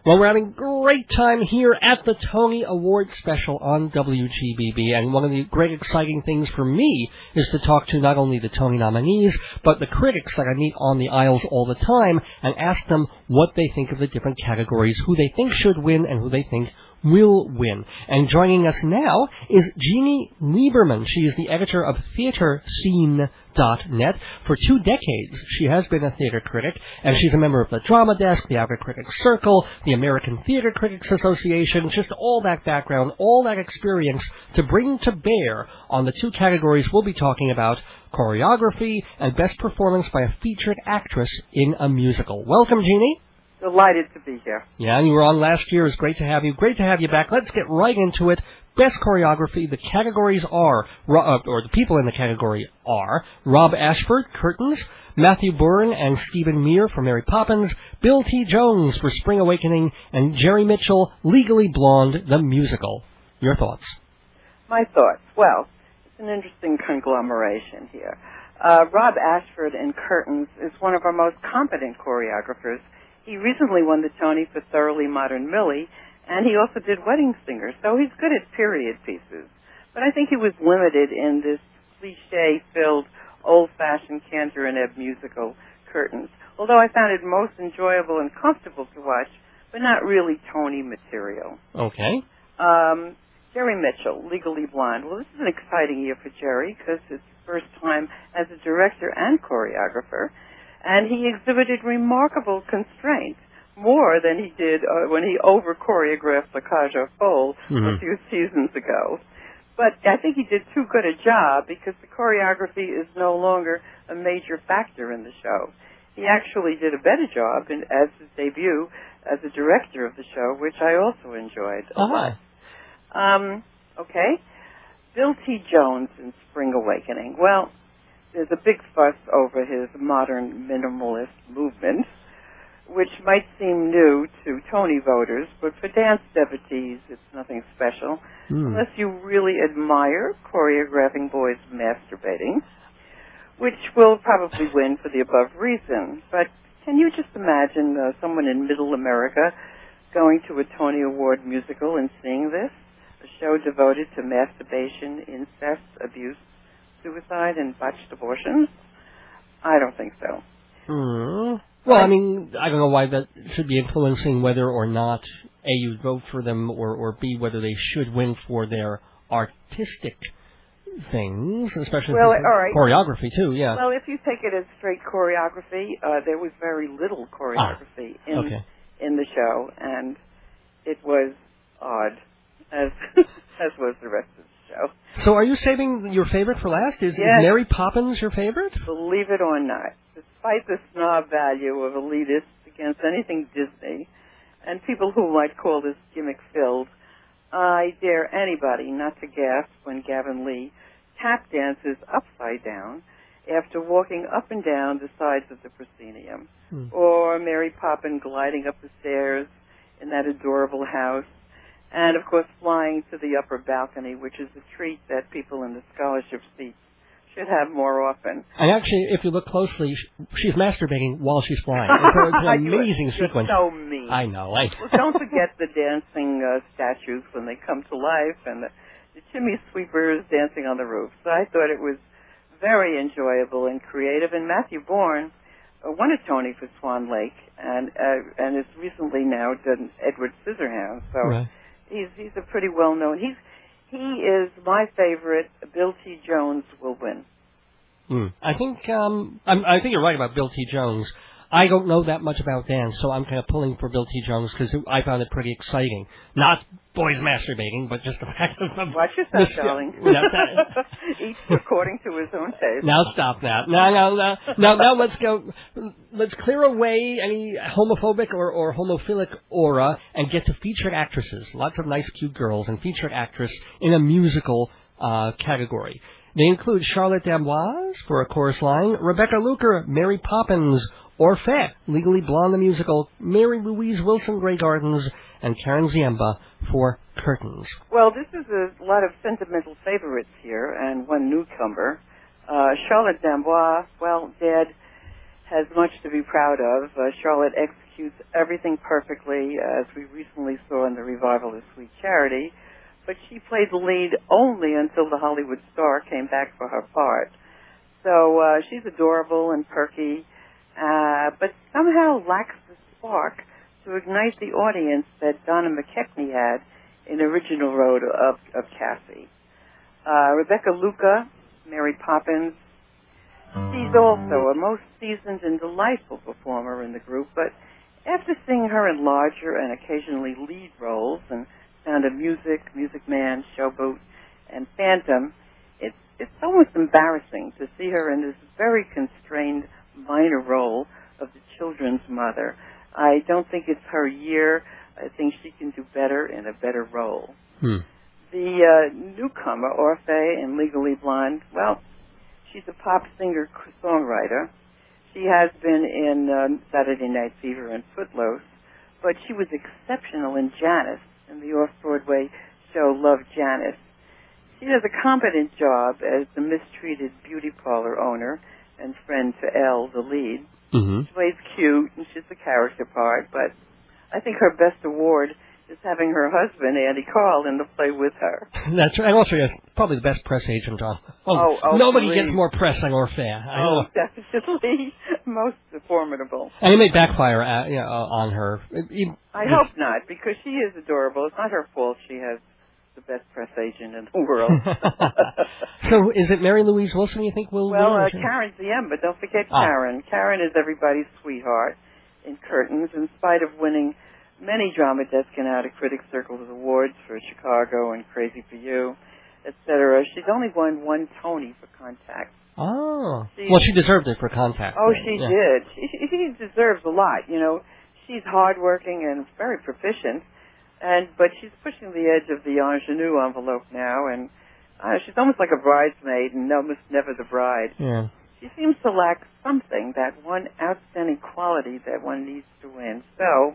Well, we're having a great time here at the Tony Awards special on WGBB, and one of the great exciting things for me is to talk to not only the Tony nominees, but the critics that I meet on the aisles all the time and ask them what they think of the different categories, who they think should win and who they think will win. And joining us now is Jeannie Lieberman. She is the editor of TheaterScene.net. For 2 decades, she has been a theater critic, and she's a member of the Drama Desk, the Outer Critics Circle, the American Theater Critics Association, just all that background, all that experience to bring to bear on the 2 categories we'll be talking about, choreography and best performance by a featured actress in a musical. Welcome, Jeannie. Delighted to be here. Yeah, and you were on last year. It was great to have you. Great to have you back. Let's get right into it. Best choreography. The categories are, or the people in the category are, Rob Ashford, Curtains, Matthew Byrne and Stephen Mear for Mary Poppins, Bill T. Jones for Spring Awakening, and Jerry Mitchell, Legally Blonde, the musical. Your thoughts? My thoughts. Well, it's an interesting conglomeration here. Rob Ashford in Curtains is one of our most competent choreographers. He recently won the Tony for Thoroughly Modern Millie, and he also did Wedding Singer, so he's good at period pieces. But I think he was limited in this cliché-filled, old-fashioned Cantor and Ebb musical, Curtains, although I found it most enjoyable and comfortable to watch, but not really Tony material. Okay. Jerry Mitchell, Legally Blonde. Well, this is an exciting year for Jerry because it's his first time as a director and choreographer. And he exhibited remarkable constraint, more than he did when he over-choreographed La Cage aux Folles a few seasons ago. But I think he did too good a job because the choreography is no longer a major factor in the show. He actually did a better job as his debut as a director of the show, which I also enjoyed a lot. Okay. Bill T. Jones in Spring Awakening. Well, there's a big fuss over his modern minimalist movement, which might seem new to Tony voters, but for dance devotees, it's nothing special, unless you really admire choreographing boys masturbating, which will probably win for the above reason. But can you just imagine someone in Middle America going to a Tony Award musical and seeing this? A show devoted to masturbation, incest, abuse, suicide, and botched abortions? I don't think so. Well, I mean, I don't know why that should be influencing whether or not, A, you vote for them, or B, whether they should win for their artistic things, especially choreography, too, yeah. Well, if you take it as straight choreography, there was very little choreography in the show, and it was odd, as was the rest of the show. So are you saving your favorite for last? Is Mary Poppins your favorite? Believe it or not. Despite the snob value of elitists against anything Disney, and people who might call this gimmick-filled, I dare anybody not to gasp when Gavin Lee tap dances upside down after walking up and down the sides of the proscenium, or Mary Poppins gliding up the stairs in that adorable house, and, of course, flying to the upper balcony, which is a treat that people in the scholarship seats should have more often. And actually, if you look closely, she's masturbating while she's flying. It's an amazing sequence. So mean. I know. Well, don't forget the dancing statues when they come to life, and the chimney sweepers dancing on the roof. So I thought it was very enjoyable and creative. And Matthew Bourne won a Tony for Swan Lake, and has recently now done Edward Scissorhands. So. Right. He's a pretty well-known. He is my favorite. Bill T. Jones will win. I think you're right about Bill T. Jones. I don't know that much about dance, so I'm kind of pulling for Bill T. Jones because I found it pretty exciting. Not boys masturbating, but just the fact of... Watch yourself, darling. Each according to his own taste. Now stop that. Now let's go. Let's clear away any homophobic or homophilic aura and get to featured actresses. Lots of nice, cute girls and featured actress in a musical category. They include Charlotte D'Amboise for a chorus line, Rebecca Luker, Mary Poppins, Orphée, Legally Blonde the musical, Mary Louise Wilson, Grey Gardens, and Karen Ziemba for Curtains. Well, this is a lot of sentimental favorites here, and one newcomer. Charlotte D'Amboise, well, Dad has much to be proud of. Charlotte executes everything perfectly, as we recently saw in the revival of Sweet Charity, but she played the lead only until the Hollywood star came back for her part. So she's adorable and perky, but somehow lacks the spark to ignite the audience that Donna McKechnie had in the original role of Cassie. Rebecca Luca, Mary Poppins, she's also a most seasoned and delightful performer in the group, but after seeing her in larger and occasionally lead roles in Sound of Music, Music Man, Showboat, and Phantom, it's almost embarrassing to see her in this very constrained minor role of the children's mother. I don't think it's her year. I think she can do better in a better role. The newcomer, Orfeh, in Legally Blonde, well, she's a pop singer-songwriter. She has been in Saturday Night Fever and Footloose, but she was exceptional in Janice, in the off-Broadway show Love, Janice. She does a competent job as the mistreated beauty parlor owner and friend to Elle, the lead. She plays cute, and she's the character part, but I think her best award is having her husband, Andy Carl, in the play with her. That's right. And also, yes, probably the best press agent on. Nobody please. gets more press than Orfeh. Definitely. Most formidable. And it may backfire on her. I hope not, because she is adorable. It's not her fault she has the best press agent in the world. So is it Mary Louise Wilson you think will win? Well, Karen Ziemba, don't forget Karen. Karen is everybody's sweetheart in Curtains, in spite of winning many Drama Desk and Out of Critics Circles awards for Chicago and Crazy for You, etc. She's only won one Tony for Contact. Oh. Well, she deserved it for Contact. Oh, she did. She deserves a lot. You know, she's hardworking and very proficient, but she's pushing the edge of the ingenue envelope now, and she's almost like a bridesmaid and almost never the bride. Yeah. She seems to lack something, that one outstanding quality that one needs to win. So,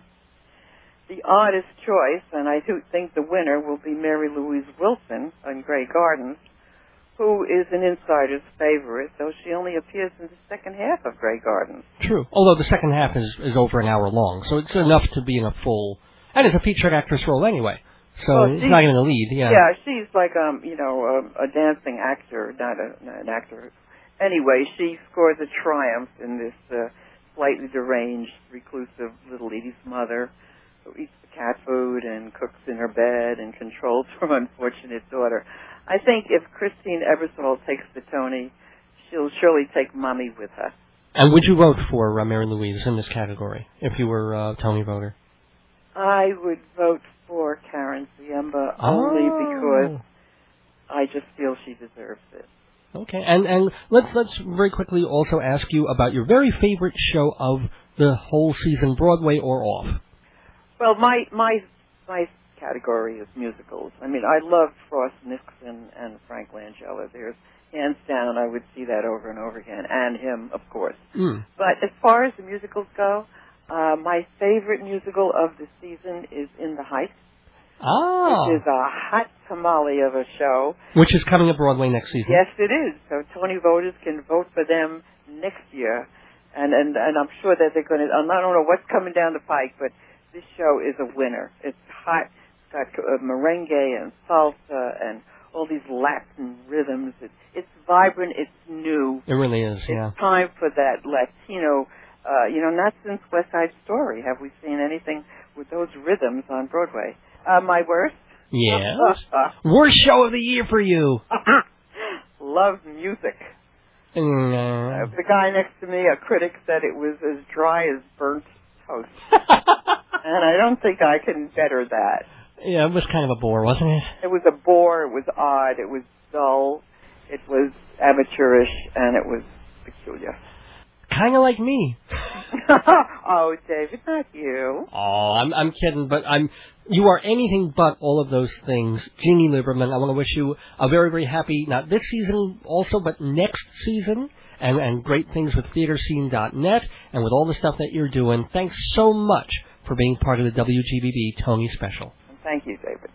the oddest choice, and I do think the winner will be Mary Louise Wilson on Grey Gardens, who is an insider's favorite, though she only appears in the second half of Grey Gardens. True. Although the second half is over an hour long, so it's enough to be in a full... And it's a featured actress role anyway, so it's not even a lead, Yeah, she's like, a dancing actor, not an actor. Anyway, she scores a triumph in this slightly deranged, reclusive little Edie's mother, who eats the cat food and cooks in her bed and controls her unfortunate daughter. I think if Christine Ebersole takes the Tony, she'll surely take Mommy with her. And would you vote for Mary Louise in this category, if you were a Tony voter? I would vote for Karen Ziemba only because I just feel she deserves it. Okay, and let's very quickly also ask you about your very favorite show of the whole season, Broadway or off. Well, my category is musicals. I mean, I love Frost Nixon and Frank Langella. There's hands down, I would see that over and over again, and him, of course. But as far as the musicals go, my favorite musical of the season is In the Heights. Which is a hot tamale of a show. Which is coming to Broadway next season. Yes, it is. So Tony voters can vote for them next year. And I'm sure that they're going to, I don't know what's coming down the pike, but this show is a winner. It's hot. It's got merengue and salsa and all these Latin rhythms. It's vibrant. It's new. It really is, yeah. It's time for that Latino, not since West Side Story have we seen anything with those rhythms on Broadway. My worst? Yes. Worst show of the year for you. Love Music. The guy next to me, a critic, said it was as dry as burnt toast. And I don't think I can better that. Yeah, it was kind of a bore, wasn't it? It was a bore. It was odd. It was dull. It was amateurish, and it was peculiar. Kind of like me. Oh, David, not you. Oh, I'm kidding, but you are anything but all of those things. Jeannie Lieberman, I want to wish you a very, very happy, not this season also, but next season, and great things with theaterscene.net and with all the stuff that you're doing. Thanks so much for being part of the WGBB Tony Special. Thank you, David.